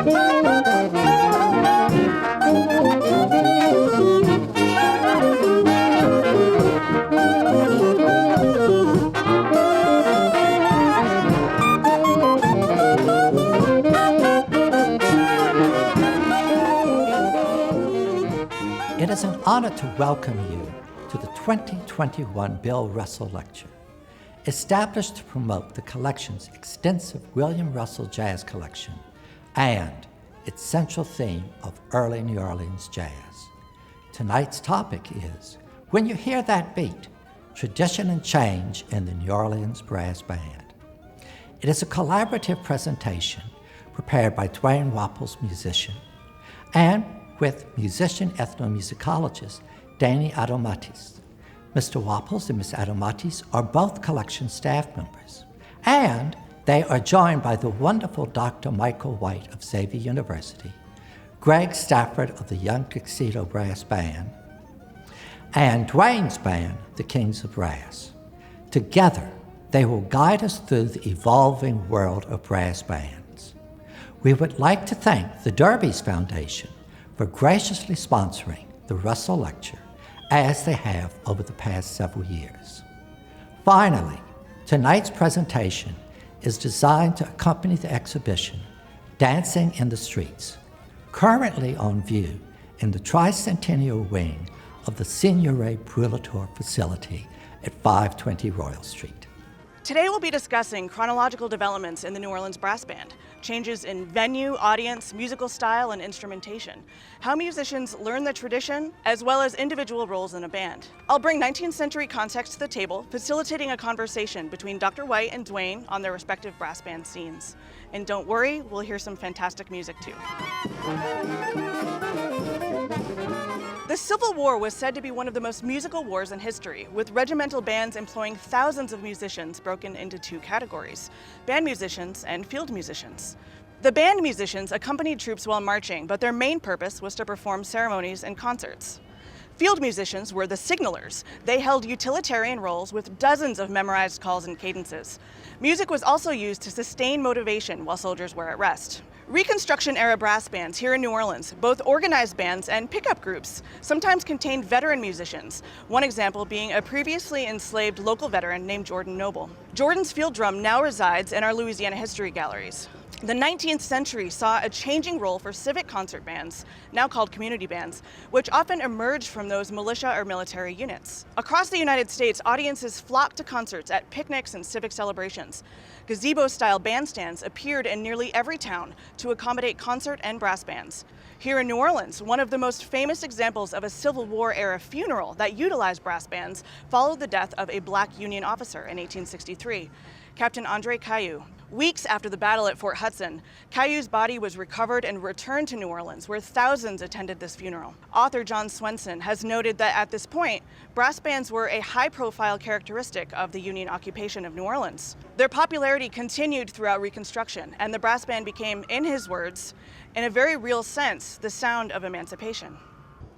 It is an honor to welcome you to the 2021 Bill Russell Lecture, established to promote the collection's extensive William Russell Jazz Collection and its central theme of early New Orleans jazz. Tonight's topic is, When You Hear That Beat, Tradition and Change in the New Orleans Brass Band. It is a collaborative presentation prepared by Douane Waples, musician, and with musician ethnomusicologist Dhani Adomaitis. Mr. Waples and Ms. Adomaitis are both collection staff members, and they are joined by the wonderful Dr. Michael White of Xavier University, Gregg Stafford of the Young Tuxedo Brass Band, and Douane's band, the Kings of Brass. Together, they will guide us through the evolving world of brass bands. We would like to thank the Derby's Foundation for graciously sponsoring the Russell Lecture, as they have over the past several years. Finally, tonight's presentation is designed to accompany the exhibition, Dancing in the Streets, currently on view in the tricentennial wing of the Signoret Brulator facility at 520 Royal Street. Today we'll be discussing chronological developments in the New Orleans Brass Band, changes in venue, audience, musical style, and instrumentation, how musicians learn the tradition, as well as individual roles in a band. I'll bring 19th century context to the table, facilitating a conversation between Dr. White and Douane on their respective brass band scenes. And don't worry, we'll hear some fantastic music too. The Civil War was said to be one of the most musical wars in history, with regimental bands employing thousands of musicians broken into two categories, band musicians and field musicians. The band musicians accompanied troops while marching, but their main purpose was to perform ceremonies and concerts. Field musicians were the signalers. They held utilitarian roles with dozens of memorized calls and cadences. Music was also used to sustain motivation while soldiers were at rest. Reconstruction-era brass bands here in New Orleans, both organized bands and pickup groups, sometimes contained veteran musicians, one example being a previously enslaved local veteran named Jordan Noble. Jordan's field drum now resides in our Louisiana History Galleries. The 19th century saw a changing role for civic concert bands, now called community bands, which often emerged from those militia or military units. Across the United States, audiences flocked to concerts at picnics and civic celebrations. Gazebo-style bandstands appeared in nearly every town to accommodate concert and brass bands. Here in New Orleans, one of the most famous examples of a Civil War-era funeral that utilized brass bands followed the death of a Black Union officer in 1863, Captain Andre Caillou. Weeks after the battle at Fort Hudson, Caillou's body was recovered and returned to New Orleans, where thousands attended this funeral. Author John Swenson has noted that at this point, brass bands were a high-profile characteristic of the Union occupation of New Orleans. Their popularity continued throughout Reconstruction, and the brass band became, in his words, in a very real sense, the sound of emancipation.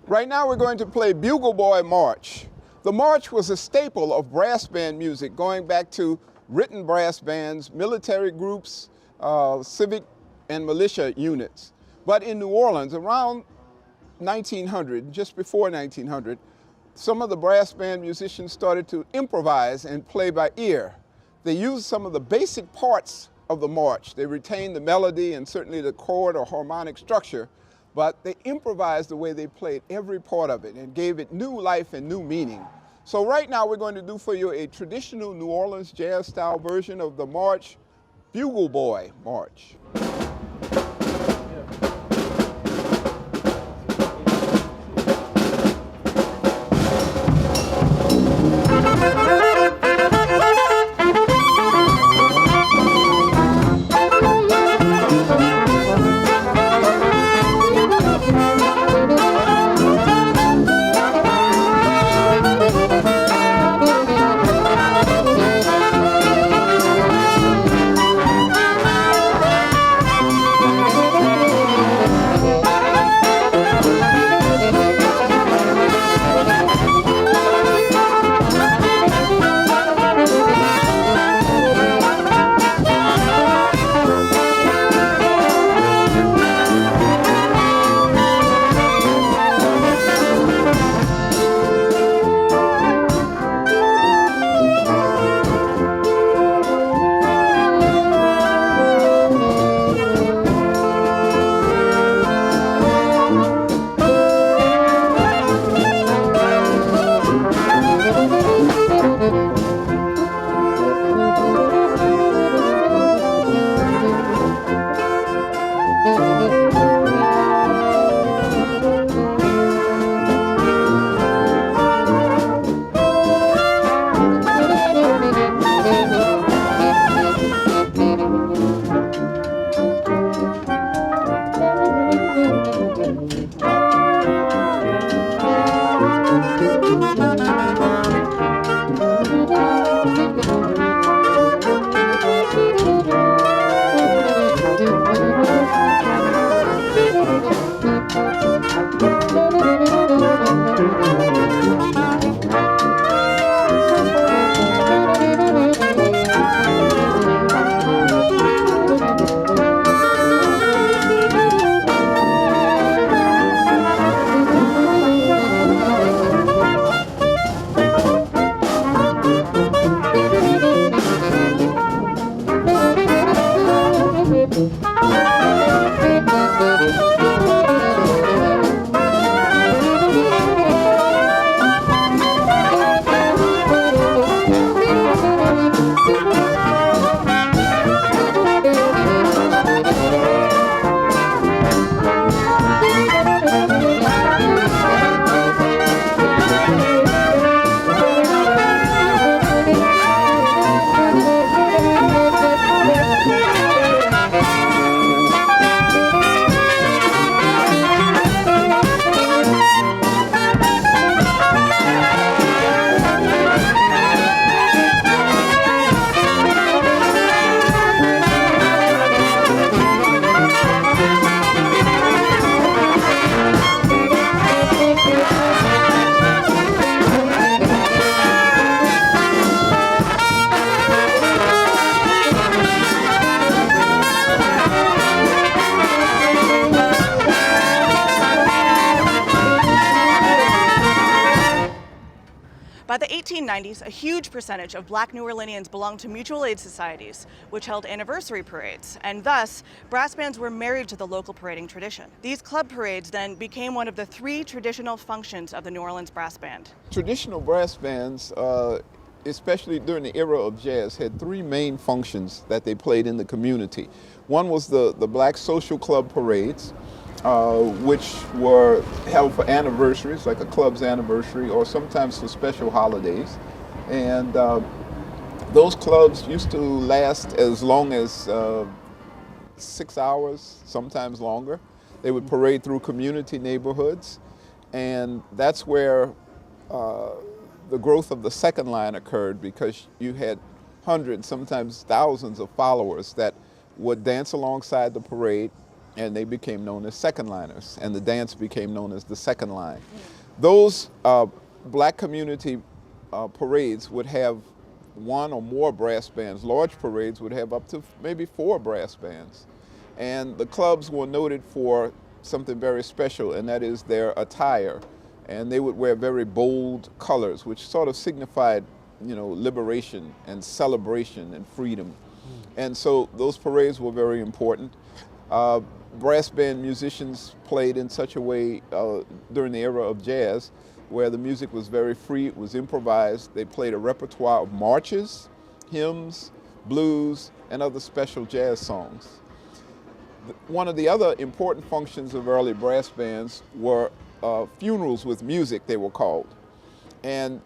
Right now we're going to play Bugle Boy March. The march was a staple of brass band music going back to written brass bands, military groups, civic and militia units. But in New Orleans, around 1900, just before 1900, some of the brass band musicians started to improvise and play by ear. They used some of the basic parts of the march. They retained the melody and certainly the chord or harmonic structure, but they improvised the way they played every part of it and gave it new life and new meaning. So right now we're going to do for you a traditional New Orleans jazz style version of the march, Bugle Boy March. 90s, a huge percentage of Black New Orleanians belonged to mutual aid societies, which held anniversary parades, and thus, brass bands were married to the local parading tradition. These club parades then became one of the 3 traditional functions of the New Orleans Brass Band. Traditional brass bands, especially during the era of jazz, had 3 main functions that they played in the community. One was the Black Social Club parades, which were held for anniversaries, like a club's anniversary, or sometimes for special holidays. And those clubs used to last as long as 6 hours, sometimes longer. They would parade through community neighborhoods, and that's where the growth of the second line occurred, because you had hundreds, sometimes thousands of followers that would dance alongside the parade, and they became known as second liners, and the dance became known as the second line. Those Black community parades would have 1 or more brass bands. Large parades would have up to maybe 4 brass bands. And the clubs were noted for something very special, and that is their attire. And they would wear very bold colors, which sort of signified, liberation and celebration and freedom. And so those parades were very important. Brass band musicians played in such a way during the era of jazz, where the music was very free, it was improvised. They played a repertoire of marches, hymns, blues, and other special jazz songs. One of the other important functions of early brass bands were funerals with music, they were called. And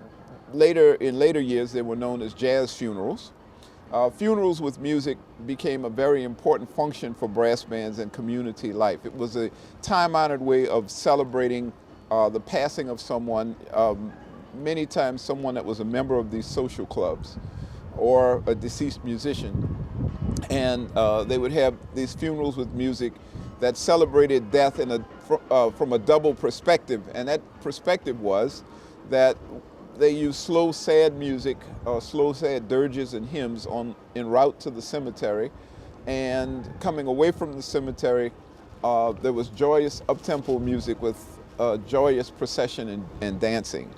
in later years, they were known as jazz funerals. Funerals with music became a very important function for brass bands and community life. It was a time-honored way of celebrating the passing of someone, many times someone that was a member of these social clubs or a deceased musician. And they would have these funerals with music that celebrated death from a double perspective. And that perspective was that they used slow, sad music, slow, sad dirges and hymns en route to the cemetery. And coming away from the cemetery, there was joyous up-tempo music with joyous procession and dancing.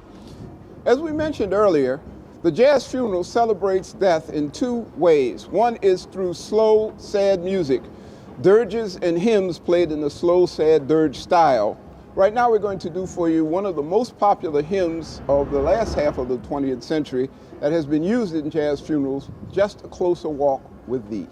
As we mentioned earlier, the jazz funeral celebrates death in 2 ways. One is through slow, sad music, dirges and hymns played in the slow, sad dirge style. Right now we're going to do for you one of the most popular hymns of the last half of the 20th century that has been used in jazz funerals, Just a Closer Walk with Thee.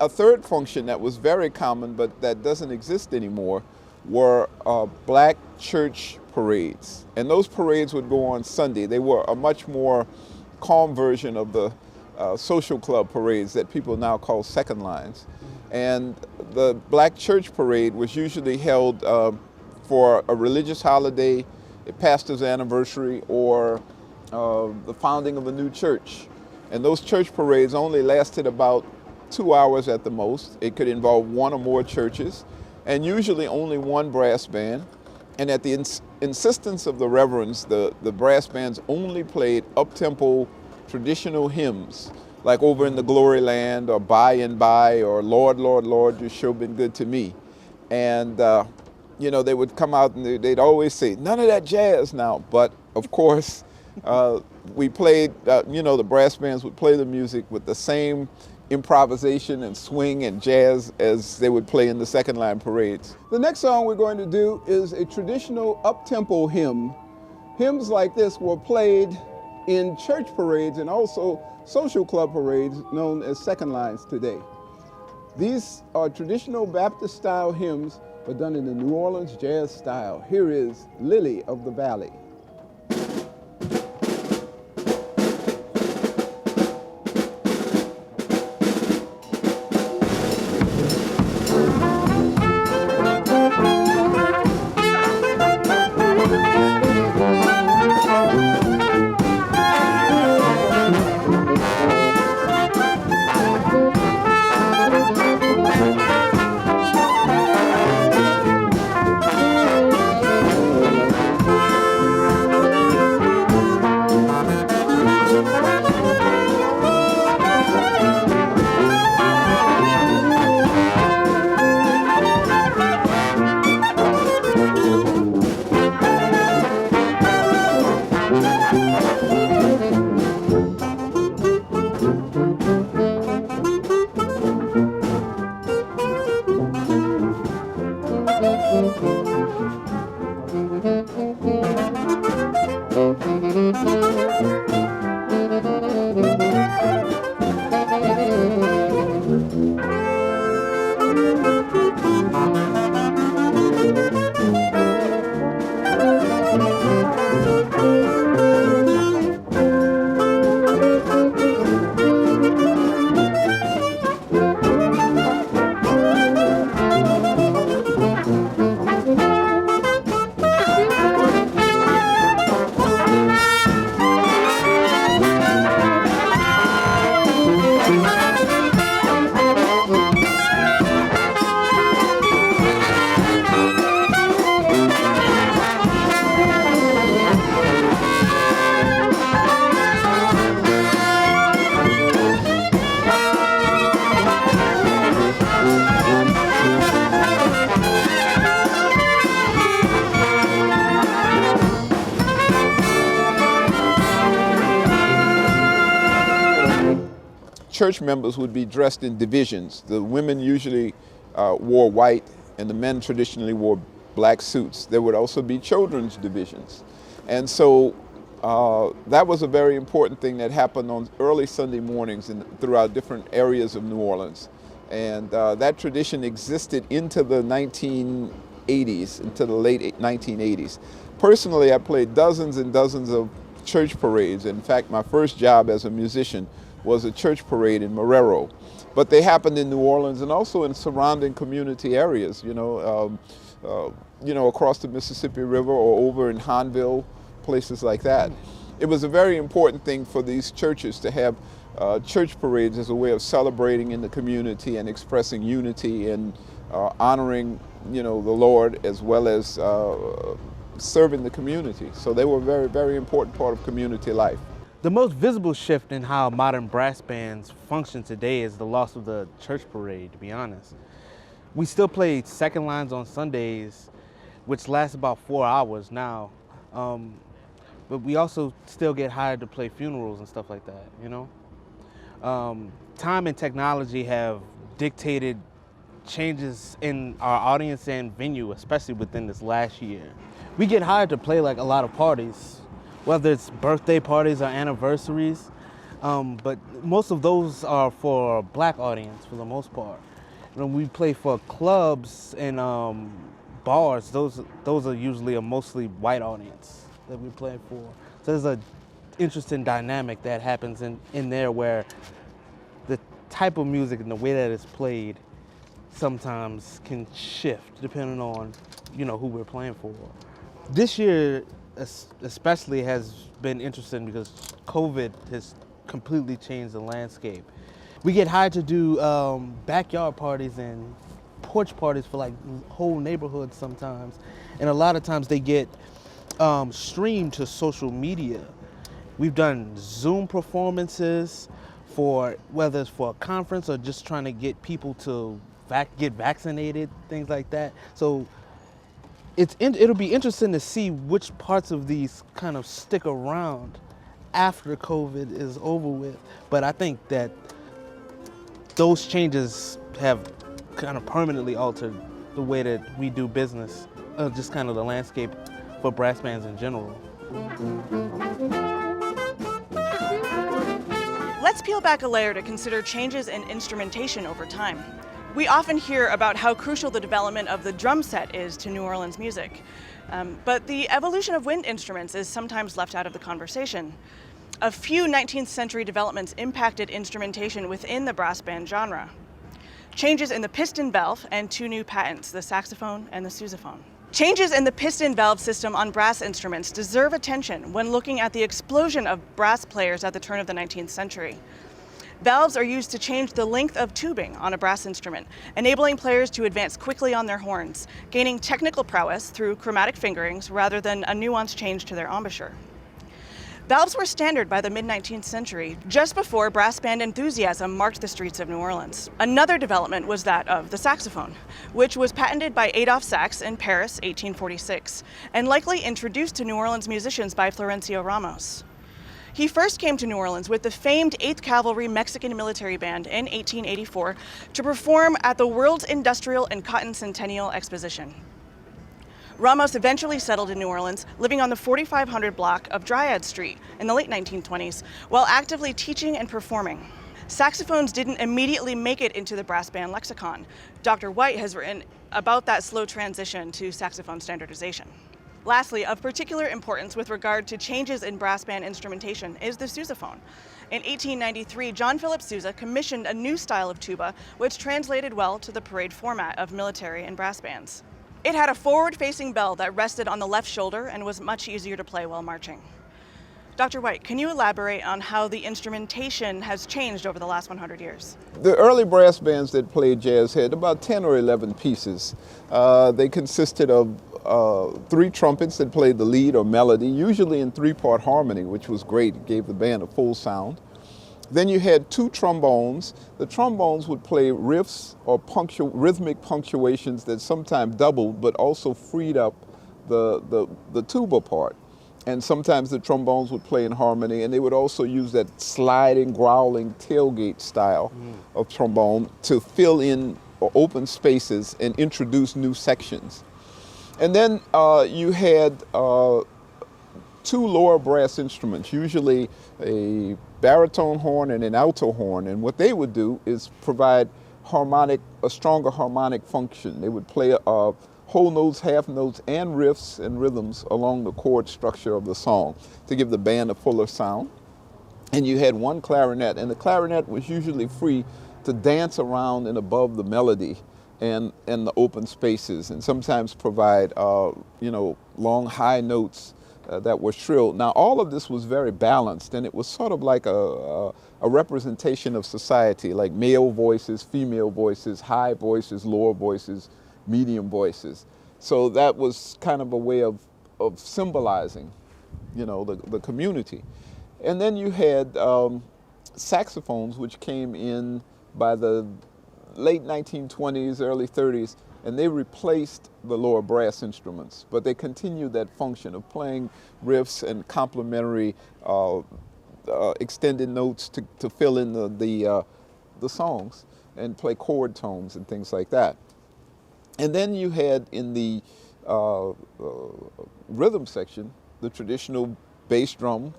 a third function that was very common but that doesn't exist anymore were black church parades. And those parades would go on Sunday. They were a much more calm version of the social club parades that people now call second lines. And the black church parade was usually held for a religious holiday, a pastor's anniversary, or the founding of a new church. And those church parades only lasted about 2 hours at the most. It could involve one or more churches, and usually only one brass band. And at the insistence of the reverends, the brass bands only played up-tempo traditional hymns, like Over in the Glory Land, or By and By, or Lord, Lord, Lord, You've Sure Been Good to Me. And you know, they would come out and they'd always say, none of that jazz now. But of course, we played, you know, the brass bands would play the music with the same improvisation and swing and jazz as they would play in the second line parades. The next song we're going to do is a traditional up-tempo hymn. Hymns like this were played in church parades and also social club parades known as second lines today. These are traditional Baptist style hymns but done in the New Orleans jazz style. Here is Lily of the Valley. Church members would be dressed in divisions. The women usually wore white, and the men traditionally wore black suits. There would also be children's divisions. And so that was a very important thing that happened on early Sunday mornings throughout different areas of New Orleans. And that tradition existed into the 1980s, into the late 1980s. Personally, I played dozens and dozens of church parades. In fact, my first job as a musician was a church parade in Marrero. But they happened in New Orleans and also in surrounding community areas, you know, across the Mississippi River or over in Hanville, places like that. It was a very important thing for these churches to have church parades as a way of celebrating in the community and expressing unity and honoring, you know, the Lord, as well as serving the community. So they were a very, very important part of community life. The most visible shift in how modern brass bands function today is the loss of the church parade, to be honest. We still play second lines on Sundays, which lasts about 4 hours now. But we also still get hired to play funerals and stuff like that, you know? Time and technology have dictated changes in our audience and venue, especially within this last year. We get hired to play like a lot of parties, whether it's birthday parties or anniversaries. But most of those are for a black audience for the most part. When we play for clubs and bars, those are usually a mostly white audience that we play for. So there's a interesting dynamic that happens in there where the type of music and the way that it's played sometimes can shift depending on, who we're playing for. This year especially has been interesting because COVID has completely changed the landscape. We get hired to do backyard parties and porch parties for like whole neighborhoods sometimes. And a lot of times they get streamed to social media. We've done Zoom performances for whether it's for a conference or just trying to get people to get vaccinated, things like that. So it'll be interesting to see which parts of these kind of stick around after COVID is over with. But I think that those changes have kind of permanently altered the way that we do business, just kind of the landscape for brass bands in general. Let's peel back a layer to consider changes in instrumentation over time. We often hear about how crucial the development of the drum set is to New Orleans music, but the evolution of wind instruments is sometimes left out of the conversation. A few 19th century developments impacted instrumentation within the brass band genre. Changes in the piston valve and two new patents, the saxophone and the sousaphone. Changes in the piston valve system on brass instruments deserve attention when looking at the explosion of brass players at the turn of the 19th century. Valves are used to change the length of tubing on a brass instrument, enabling players to advance quickly on their horns, gaining technical prowess through chromatic fingerings rather than a nuanced change to their embouchure. Valves were standard by the mid-19th century, just before brass band enthusiasm marked the streets of New Orleans. Another development was that of the saxophone, which was patented by Adolphe Sax in Paris, 1846, and likely introduced to New Orleans musicians by Florencio Ramos. He first came to New Orleans with the famed 8th Cavalry Mexican Military Band in 1884 to perform at the World's Industrial and Cotton Centennial Exposition. Ramos eventually settled in New Orleans, living on the 4500 block of Dryad Street in the late 1920s, while actively teaching and performing. Saxophones didn't immediately make it into the brass band lexicon. Dr. White has written about that slow transition to saxophone standardization. Lastly, of particular importance with regard to changes in brass band instrumentation is the sousaphone. In 1893, John Philip Sousa commissioned a new style of tuba, which translated well to the parade format of military and brass bands. It had a forward-facing bell that rested on the left shoulder and was much easier to play while marching. Dr. White, can you elaborate on how the instrumentation has changed over the last 100 years? The early brass bands that played jazz had about 10 or 11 pieces. They consisted of 3 trumpets that played the lead or melody, usually in 3-part harmony, which was great. It gave the band a full sound. Then you had 2 trombones. The trombones would play riffs or rhythmic punctuations that sometimes doubled but also freed up the tuba part. And sometimes the trombones would play in harmony, and they would also use that sliding, growling tailgate style of trombone to fill in open spaces and introduce new sections. And then you had 2 lower brass instruments, usually a baritone horn and an alto horn, and what they would do is provide a stronger harmonic function. They would play whole notes, half notes, and riffs and rhythms along the chord structure of the song to give the band a fuller sound. And you had 1 clarinet, and the clarinet was usually free to dance around and above the melody and the open spaces, and sometimes provide long high notes that were shrill. Now, all of this was very balanced, and it was sort of like a representation of society, like male voices, female voices, high voices, lower voices, medium voices. So that was kind of a way of symbolizing, the community. And then you had saxophones, which came in by the late 1920s, early 30s, and they replaced the lower brass instruments, but they continued that function of playing riffs and complementary extended notes to fill in the songs and play chord tones and things like that. And then you had in the rhythm section the traditional bass drum,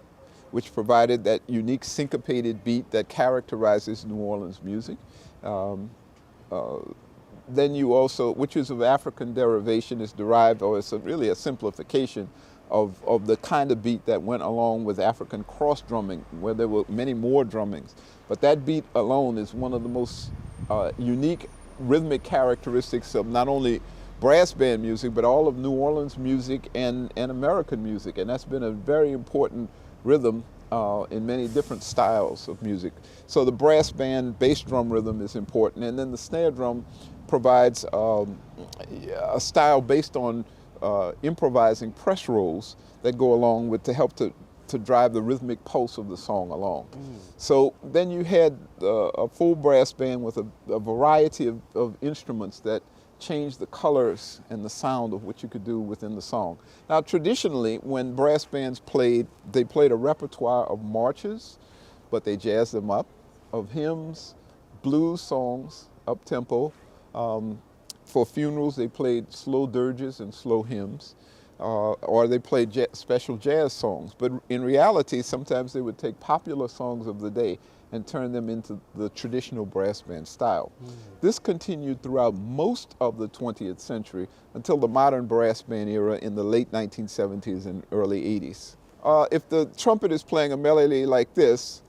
which provided that unique syncopated beat that characterizes New Orleans music. Then you also, which is of African derivation, is derived, or it's really a simplification of the kind of beat that went along with African cross drumming, where there were many more drummings. But that beat alone is one of the most unique rhythmic characteristics of not only brass band music, but all of New Orleans music and American music. And that's been a very important rhythm in many different styles of music. So the brass band bass drum rhythm is important, and then the snare drum provides a style based on improvising press rolls that go along with to help to drive the rhythmic pulse of the song along. So then you had a full brass band with a variety of instruments that changed the colors and the sound of what you could do within the song. Now traditionally, when brass bands played, they played a repertoire of marches, but they jazzed them up, of hymns, blues songs, up-tempo. For funerals, they played slow dirges and slow hymns, or they played special jazz songs. But in reality, sometimes they would take popular songs of the day and turn them into the traditional brass band style. This continued throughout most of the 20th century until the modern brass band era in the late 1970s and early 80s. If the trumpet is playing a melody like this,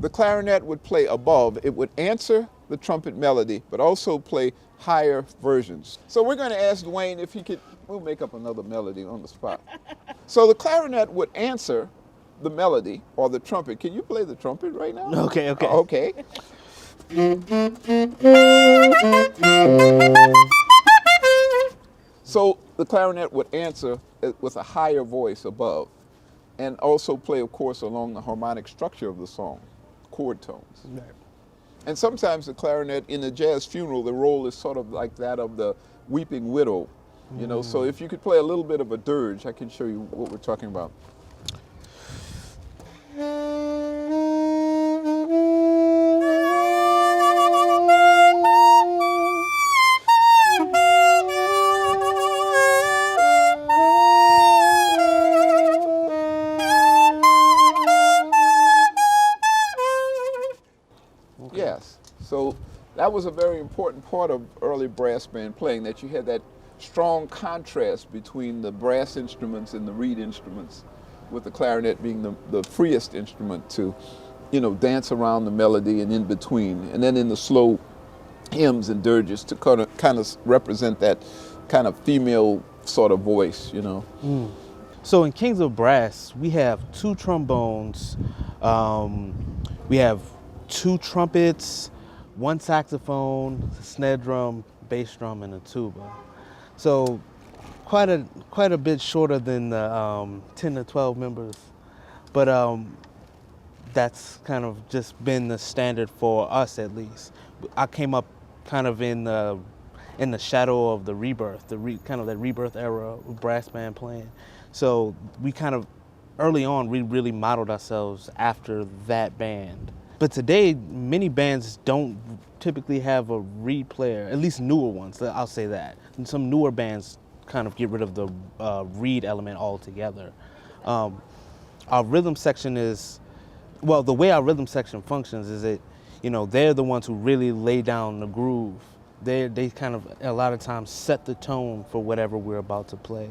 the clarinet would play above. It would answer the trumpet melody, but also play higher versions. So we're going to ask Dwayne if he could, we'll make up another melody on the spot. So the clarinet would answer the melody, or the trumpet. Can you play the trumpet right now? Okay, okay. Okay. So the clarinet would answer with a higher voice above, and also play, of course, along the harmonic structure of the song, chord tones. Right. And sometimes the clarinet, in a jazz funeral, the role is sort of like that of the weeping widow, you know. So if you could play a little bit of a dirge, I can show you what we're talking about. Yes, so that was a very important part of early brass band playing, that you had that strong contrast between the brass instruments and the reed instruments, with the clarinet being the freest instrument to, you know, dance around the melody and in between, and then in the slow hymns and dirges to kind of represent that kind of female sort of voice, you know. So in Kings of Brass, we have 2 trombones, we have 2 trumpets, 1 saxophone, snare drum, bass drum, and a tuba. So quite a bit shorter than the 10 to 12 members, but that's kind of just been the standard for us, at least. I came up kind of in the shadow of the rebirth, kind of that rebirth era of brass band playing. So we kind of early on we really modeled ourselves after that band. But today, many bands don't typically have a reed player, at least newer ones, I'll say that. And some newer bands kind of get rid of the reed element altogether. Our rhythm section is, well, the way our rhythm section functions is you know, they're the ones who really lay down the groove. They kind of, a lot of times, set the tone for whatever we're about to play.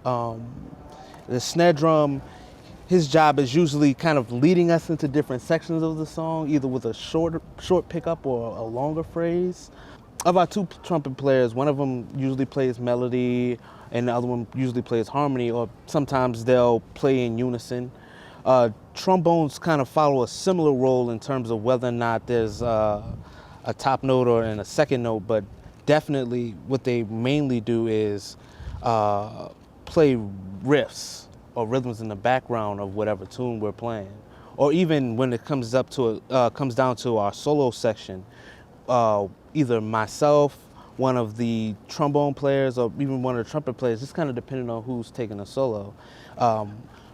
The snare drum, his job is usually kind of leading us into different sections of the song, either with a short pickup or a longer phrase. Of our 2 trumpet players, one of them usually plays melody and the other one usually plays harmony, or sometimes they'll play in unison. Trombones kind of follow a similar role in terms of whether or not there's a top note or a second note, but definitely what they mainly do is play riffs or rhythms in the background of whatever tune we're playing. Or even when it comes down to our solo section, either myself, one of the trombone players, or even one of the trumpet players, just kind of depending on who's taking a solo,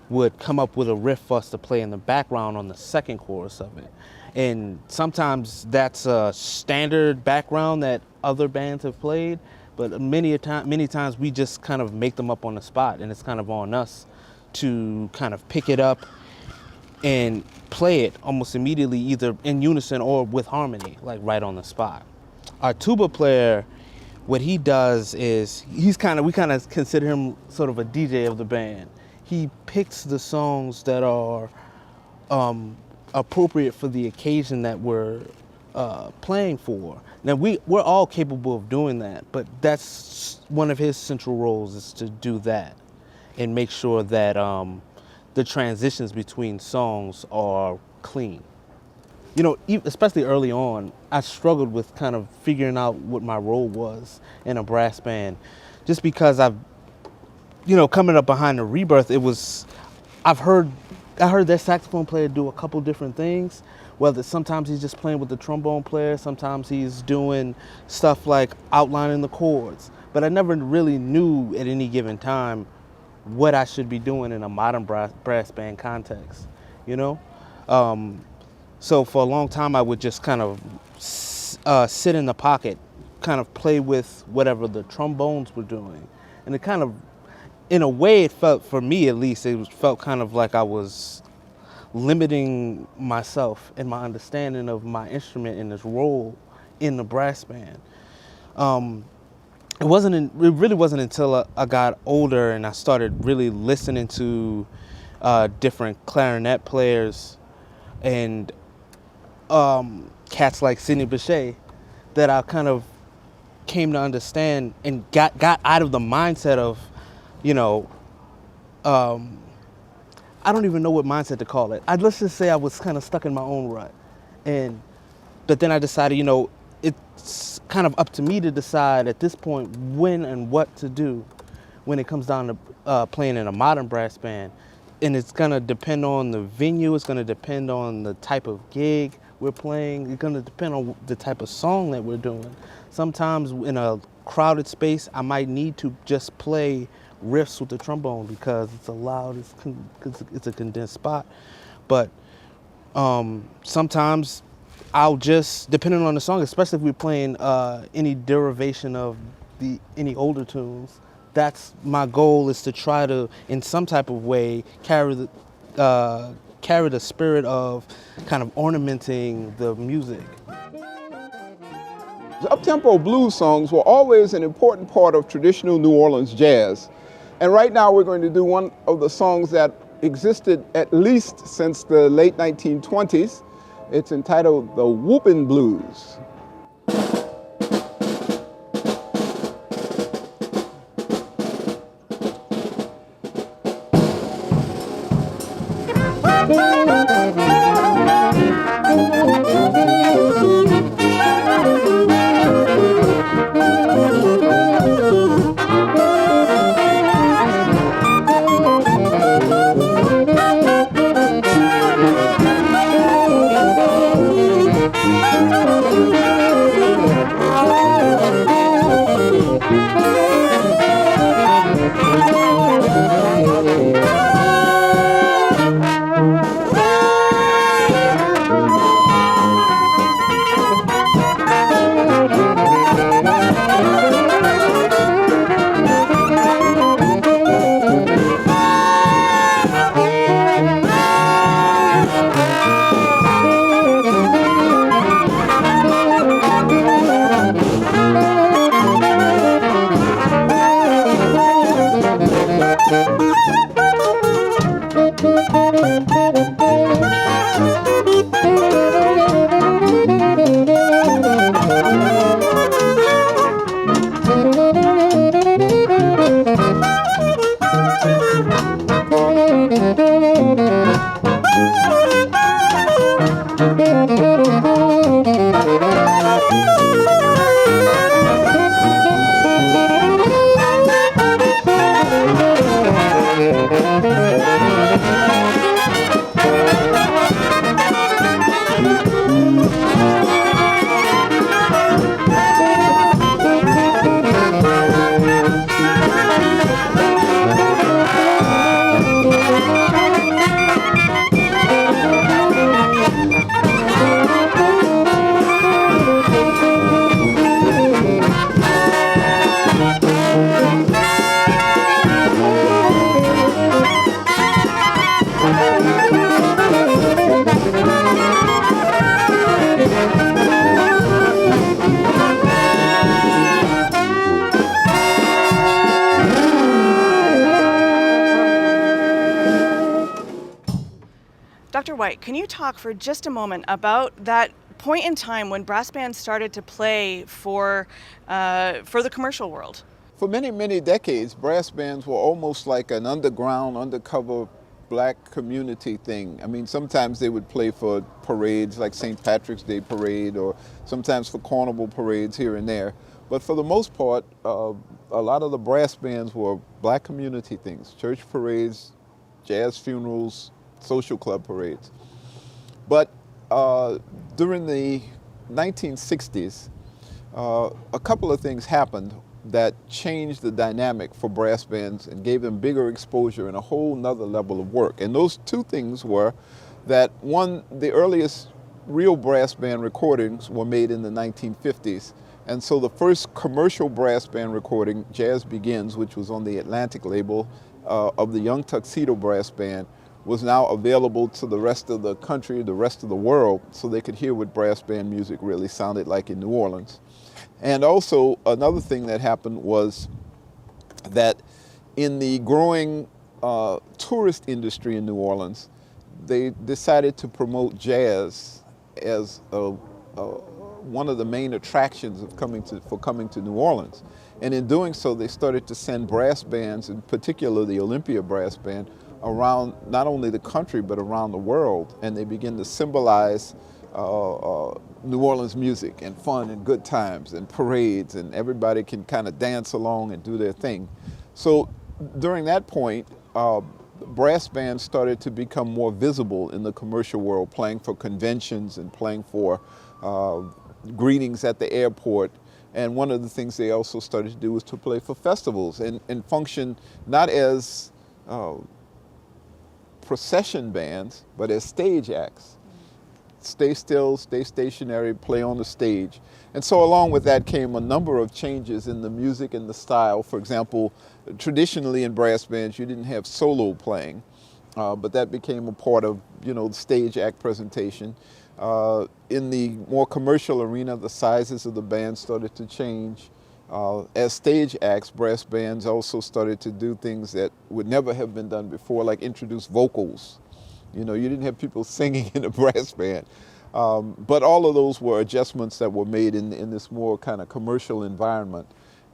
would come up with a riff for us to play in the background on the second chorus of it. And sometimes that's a standard background that other bands have played, but many times we just kind of make them up on the spot, and it's kind of on us to kind of pick it up and play it almost immediately, either in unison or with harmony, like right on the spot. Our tuba player, what he does is we kind of consider him sort of a DJ of the band. He picks the songs that are appropriate for the occasion that we're playing for. Now we're all capable of doing that, but that's one of his central roles, is to do that and make sure that the transitions between songs are clean. You know, especially early on, I struggled with kind of figuring out what my role was in a brass band, just because coming up behind the Rebirth, I heard that saxophone player do a couple different things. Whether sometimes he's just playing with the trombone player, sometimes he's doing stuff like outlining the chords. But I never really knew at any given time what I should be doing in a modern brass band context, you know? So for a long time, I would just kind of sit in the pocket, kind of play with whatever the trombones were doing. And it kind of, in a way, it felt, for me at least, felt kind of like I was limiting myself and my understanding of my instrument and its role in the brass band. It really wasn't until I got older and I started really listening to different clarinet players and cats like Sidney Bechet that I kind of came to understand and got out of the mindset of, I don't even know what mindset to call it. Let's just say I was kind of stuck in my own rut. But then I decided, it's kind of up to me to decide at this point when and what to do when it comes down to playing in a modern brass band. And it's gonna depend on the venue, it's gonna depend on the type of gig we're playing, it's gonna depend on the type of song that we're doing. Sometimes in a crowded space, I might need to just play riffs with the trombone because it's a loud, it's a condensed spot. But sometimes I'll just, depending on the song, especially if we're playing any derivation of any older tunes, that's my goal, is to try to, in some type of way, carry the spirit of kind of ornamenting the music. Up-tempo blues songs were always an important part of traditional New Orleans jazz. And right now we're going to do one of the songs that existed at least since the late 1920s. It's entitled the Whoopin Blues. White, can you talk for just a moment about that point in time when brass bands started to play for the commercial world? For many, many decades, brass bands were almost like an underground, undercover black community thing. I mean, sometimes they would play for parades like St. Patrick's Day Parade, or sometimes for carnival parades here and there. But for the most part, a lot of the brass bands were black community things: church parades, jazz funerals, social club parades. But during the 1960s, a couple of things happened that changed the dynamic for brass bands and gave them bigger exposure and a whole nother level of work. And those two things were that, one, the earliest real brass band recordings were made in the 1950s. And so the first commercial brass band recording, Jazz Begins, which was on the Atlantic label of the Young Tuxedo Brass Band, was now available to the rest of the country, the rest of the world, so they could hear what brass band music really sounded like in New Orleans. And also, another thing that happened was that in the growing tourist industry in New Orleans, they decided to promote jazz as one of the main attractions of coming to New Orleans. And in doing so, they started to send brass bands, in particular the Olympia Brass Band, around not only the country but around the world, and they begin to symbolize New Orleans music and fun and good times and parades, and everybody can kind of dance along and do their thing. So during that point, brass bands started to become more visible in the commercial world, playing for conventions and playing for greetings at the airport. And one of the things they also started to do was to play for festivals and function not as procession bands, but as stage acts. Stay still, stay stationary, play on the stage. And so along with that came a number of changes in the music and the style. For example, traditionally in brass bands, you didn't have solo playing, but that became a part of, the stage act presentation. In the more commercial arena, the sizes of the band started to change. As stage acts, brass bands also started to do things that would never have been done before, like introduce vocals. You didn't have people singing in a brass band. But all of those were adjustments that were made in this more kind of commercial environment.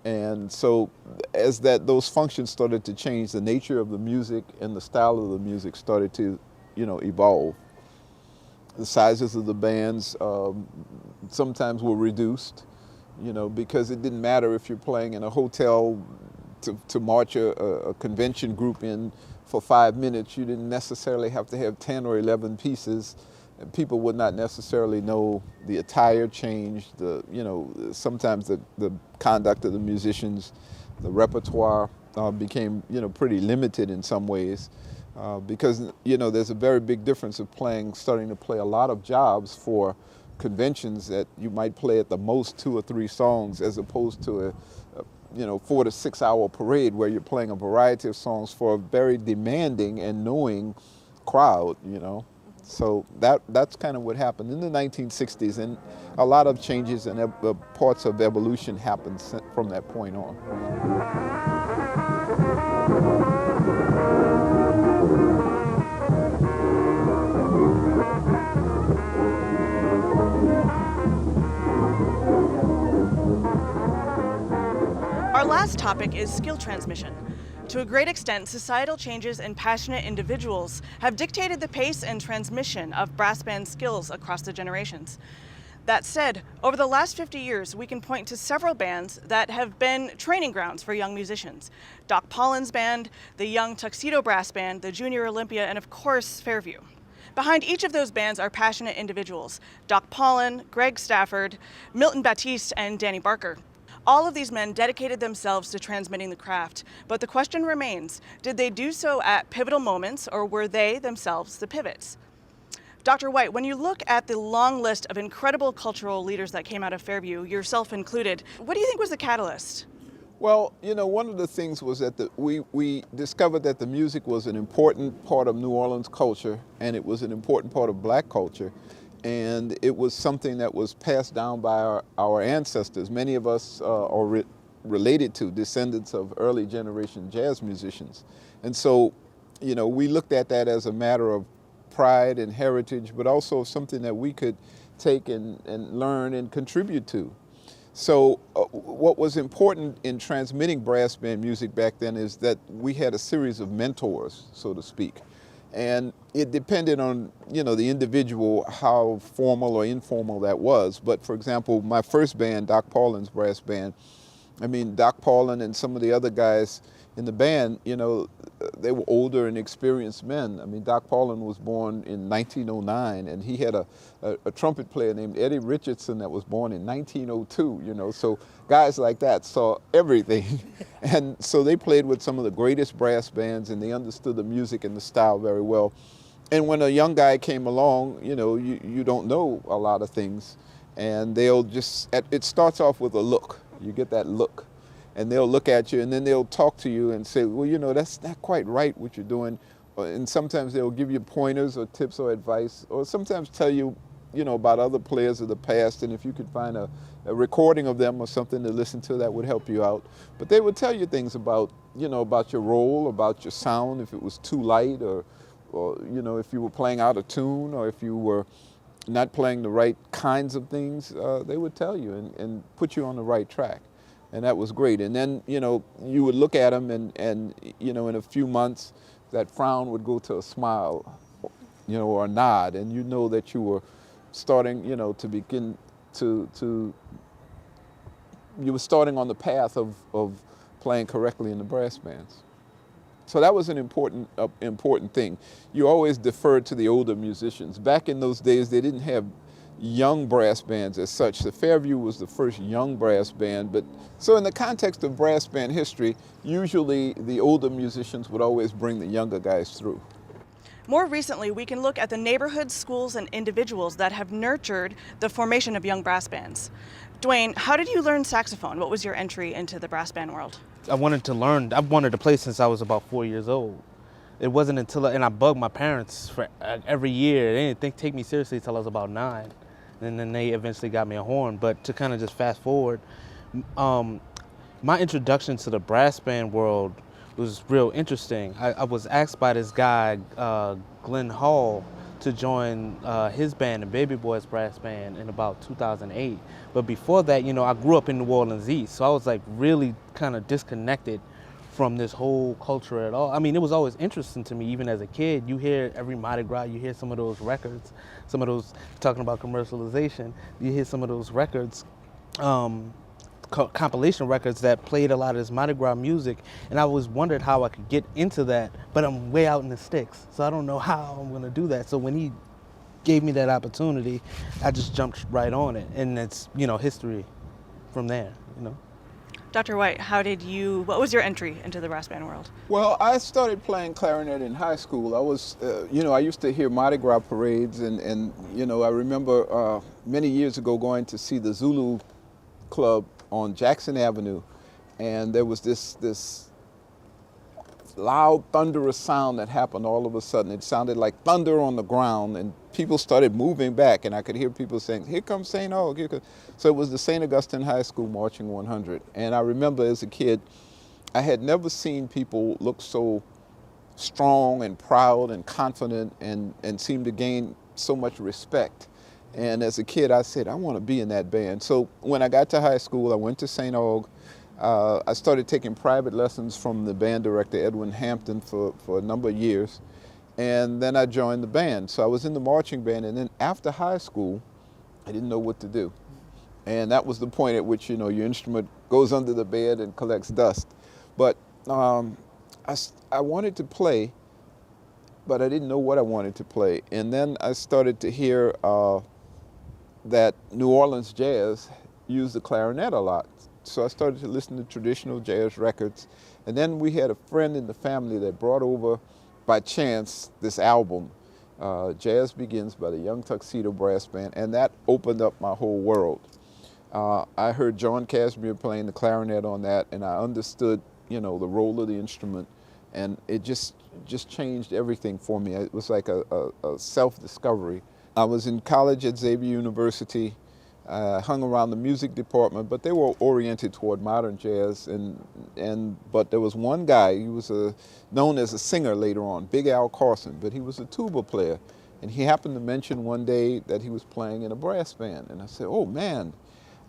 And so as those functions started to change, the nature of the music and the style of the music started to, evolve. The sizes of the bands sometimes were reduced, because it didn't matter if you're playing in a hotel to march a convention group in for 5 minutes. You didn't necessarily have to have 10 or 11 pieces. And people would not necessarily know the attire changed, sometimes the conduct of the musicians, the repertoire became, pretty limited in some ways. Because, there's a very big difference of starting to play a lot of jobs for conventions that you might play at the most 2 or 3 songs, as opposed to a 4 to 6 hour parade where you're playing a variety of songs for a very demanding and knowing crowd, So that's kind of what happened in the 1960s, and a lot of changes and parts of evolution happened from that point on. Our last topic is skill transmission. To a great extent, societal changes and passionate individuals have dictated the pace and transmission of brass band skills across the generations. That said, over the last 50 years, we can point to several bands that have been training grounds for young musicians. Doc Pollin's band, the Young Tuxedo Brass Band, the Junior Olympia, and of course, Fairview. Behind each of those bands are passionate individuals: Doc Pollin, Gregg Stafford, Milton Batiste, and Danny Barker. All of these men dedicated themselves to transmitting the craft, but the question remains, did they do so at pivotal moments, or were they themselves the pivots? Dr. White, when you look at the long list of incredible cultural leaders that came out of Fairview, yourself included, what do you think was the catalyst? Well, one of the things was that we discovered that the music was an important part of New Orleans culture, and it was an important part of black culture. And it was something that was passed down by our ancestors. Many of us are related to descendants of early generation jazz musicians. And so, we looked at that as a matter of pride and heritage, but also something that we could take and learn and contribute to. So what was important in transmitting brass band music back then is that we had a series of mentors, so to speak. And it depended on, you know, the individual, how formal or informal that was. But for example, my first band, Doc Paulin's brass band, I mean, Doc Paulin and some of the other guys in the band, you know, they were older and experienced men. I mean, Doc Paulin was born in 1909, and he had a trumpet player named Eddie Richardson that was born in 1902, you know. So guys like that saw everything. And so they played with some of the greatest brass bands, and they understood the music and the style very well. And when a young guy came along, you know, you don't know a lot of things, and they'll just, it starts off with a look. You get that look. And they'll look at you, and then they'll talk to you and say, well, you know, that's not quite right what you're doing. And sometimes they'll give you pointers or tips or advice, or sometimes tell you, you know, about other players of the past, and if you could find a recording of them or something to listen to, that would help you out. But they would tell you things about, you know, about your role, about your sound, if it was too light, or you know, if you were playing out of tune, or if you were not playing the right kinds of things, they would tell you and put you on the right track. And that was great. And then, you know, you would look at them and, you know, in a few months, that frown would go to a smile, you know, or a nod. And you know that you were starting, you know, to begin you were starting on the path of playing correctly in the brass bands. So that was an important thing. You always deferred to the older musicians. Back in those days, they didn't have young brass bands as such. The Fairview was the first young brass band, but so in the context of brass band history, usually the older musicians would always bring the younger guys through. More recently, we can look at the neighborhoods, schools, and individuals that have nurtured the formation of young brass bands. Dwayne, how did you learn saxophone? What was your entry into the brass band world? I wanted to play since I was about 4 years old. It wasn't until, and I bugged my parents for every year. They didn't take me seriously until I was about 9. And then they eventually got me a horn. But to kind of just fast forward, my introduction to the brass band world was real interesting. I was asked by this guy, Glenn Hall, to join his band, the Baby Boys Brass Band, in about 2008. But before that, you know, I grew up in New Orleans East, so I was like really kind of disconnected from this whole culture at all. I mean, it was always interesting to me, even as a kid. You hear every Mardi Gras, you hear some of those records, some of those, talking about commercialization, you hear some of those records, compilation records that played a lot of this Mardi Gras music, and I always wondered how I could get into that, but I'm way out in the sticks, so I don't know how I'm gonna do that. So when he gave me that opportunity, I just jumped right on it, and it's, you know, history from there, you know. Dr. White, what was your entry into the brass band world? Well, I started playing clarinet in high school. I was, you know, I used to hear Mardi Gras parades, and you know, I remember many years ago going to see the Zulu Club on Jackson Avenue, and there was this loud, thunderous sound that happened all of a sudden. It sounded like thunder on the ground, and people started moving back, and I could hear people saying, "Here comes St. Aug." So it was the St. Augustine High School Marching 100. And I remember as a kid, I had never seen people look so strong and proud and confident and seem to gain so much respect. And as a kid, I said, I want to be in that band. So when I got to high school, I went to St. Aug. I started taking private lessons from the band director, Edwin Hampton, for a number of years. And then I joined the band. So I was in the marching band, and then after high school, I didn't know what to do. And that was the point at which, you know, your instrument goes under the bed and collects dust. But I wanted to play, but I didn't know what I wanted to play. And then I started to hear that New Orleans jazz used the clarinet a lot. So I started to listen to traditional jazz records. And then we had a friend in the family that brought over, by chance, this album, Jazz Begins by the Young Tuxedo Brass Band, and that opened up my whole world. I heard John Kashmir playing the clarinet on that, and I understood, you know, the role of the instrument, and it just changed everything for me. It was like a self-discovery. I was in college at Xavier University. Hung around the music department, but they were oriented toward modern jazz. But there was one guy, he was known as a singer later on, Big Al Carson, but he was a tuba player. And he happened to mention one day that he was playing in a brass band. And I said, oh man,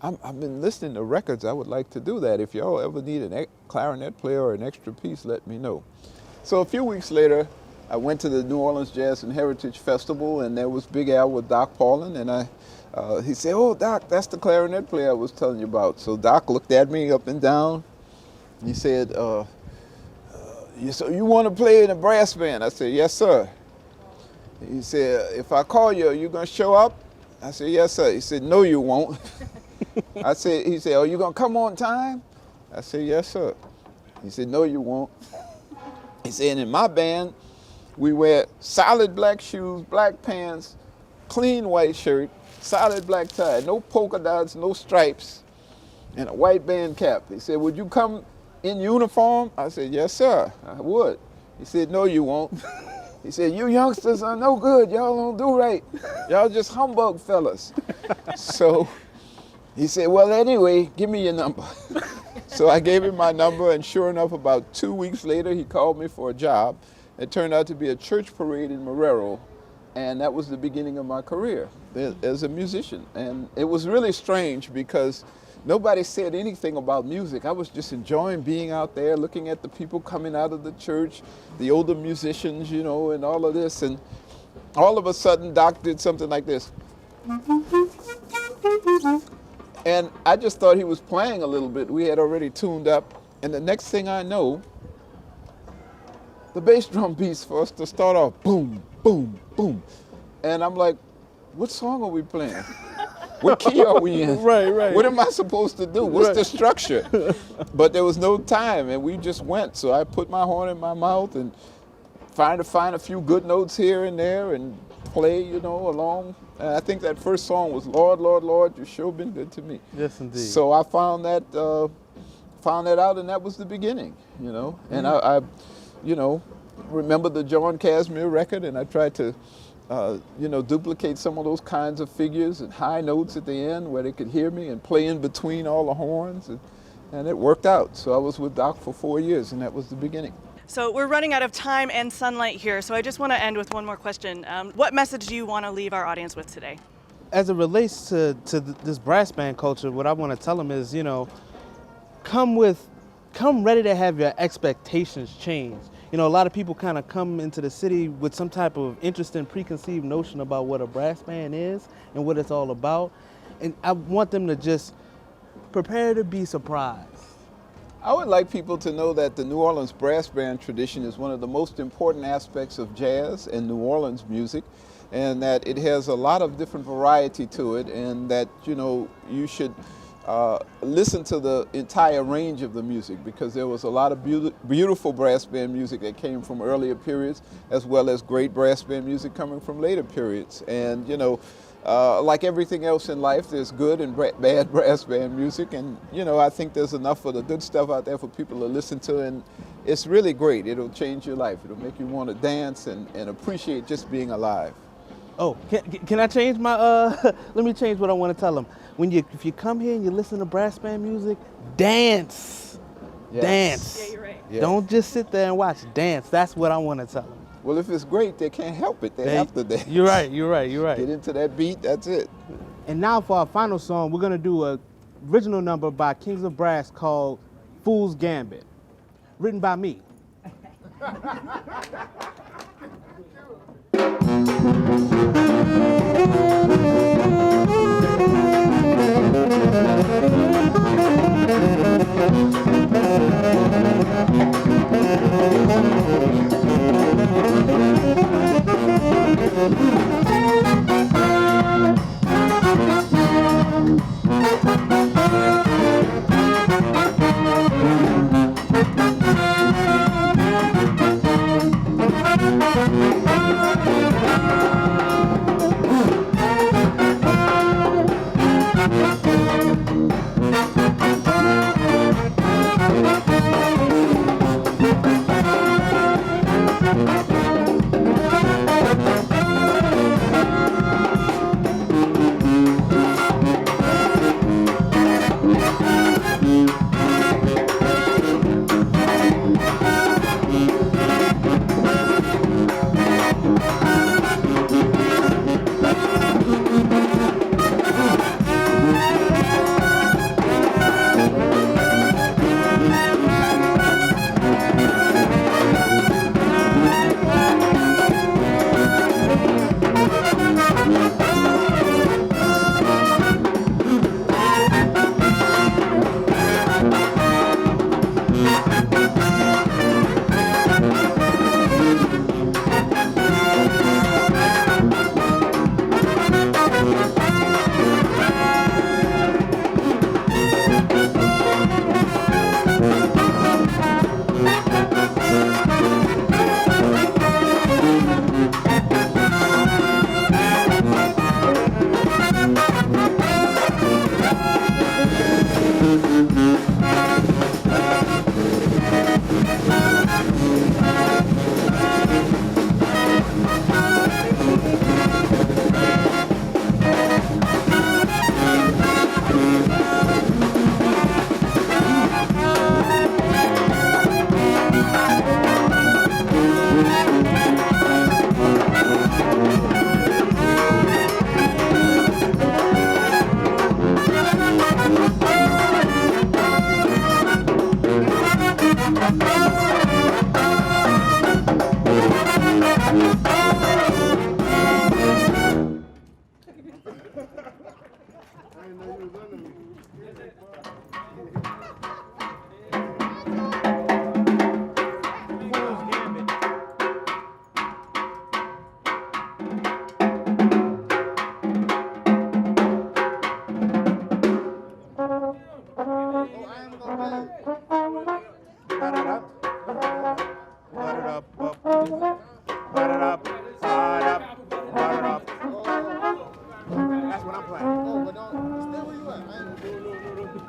I've been listening to records. I would like to do that. If y'all ever need a clarinet player or an extra piece, let me know. So a few weeks later, I went to the New Orleans Jazz and Heritage Festival, and there was Big Al with Doc Paulin, and he said, oh, Doc, that's the clarinet player I was telling you about. So Doc looked at me up and down, and he said, so you want to play in a brass band? I said, yes, sir. He said, if I call you, are you going to show up? I said, yes, sir. He said, no, you won't. He said, are you going to come on time? I said, yes, sir. He said, no, you won't. He said, in my band, we wear solid black shoes, black pants, clean white shirt, solid black tie, no polka dots, no stripes, and a white band cap. He said, would you come in uniform? I said, yes, sir, I would. He said, no, you won't. He said, you youngsters are no good. Y'all don't do right. Y'all just humbug fellas. So he said, well, anyway, give me your number. So I gave him my number, and sure enough, about 2 weeks later, he called me for a job. It turned out to be a church parade in Marrero, and that was the beginning of my career as a musician. And it was really strange because nobody said anything about music. I was just enjoying being out there, looking at the people coming out of the church, the older musicians, you know, and all of this. And all of a sudden, Doc did something like this. And I just thought he was playing a little bit. We had already tuned up. And the next thing I know, the bass drum beats for us to start off, boom, boom, boom. And I'm like, what song are we playing? What key are we in? Right. What am I supposed to do? What's the structure? But there was no time, and we just went. So I put my horn in my mouth and trying to find a few good notes here and there and play, you know, along. And I think that first song was Lord, Lord, Lord, you've sure been good to me. Yes, indeed. So I found that out, and that was the beginning, you know. And I you know, remember the John Casimir record, and I tried to, you know, duplicate some of those kinds of figures and high notes at the end where they could hear me and play in between all the horns, and it worked out. So I was with Doc for 4 years, and that was the beginning. So we're running out of time and sunlight here, so I just want to end with one more question. What message do you want to leave our audience with today? As it relates to this brass band culture, what I want to tell them is, you know, come ready to have your expectations changed. You know, a lot of people kind of come into the city with some type of interesting preconceived notion about what a brass band is and what it's all about. And I want them to just prepare to be surprised. I would like people to know that the New Orleans brass band tradition is one of the most important aspects of jazz and New Orleans music, and that it has a lot of different variety to it, and that, you know, you should listen to the entire range of the music, because there was a lot of beautiful brass band music that came from earlier periods, as well as great brass band music coming from later periods. And, you know, like everything else in life, there's good and bad brass band music, and, you know, I think there's enough of the good stuff out there for people to listen to, and it's really great. It'll change your life. It'll make you want to dance and appreciate just being alive. Oh, can I change my, let me change what I want to tell them. If you come here and you listen to brass band music, dance. Yes. Dance. Yeah, you're right. Yeah. Don't just sit there and watch, dance. That's what I want to tell them. Well, if it's great, they can't help it. They have to dance. You're right. Get into that beat, that's it. And now for our final song, we're going to do a original number by Kings of Brass called Fool's Gambit, written by me. That's what I'm playing. Oh, but don't stay where you at. I ain't gonna do it.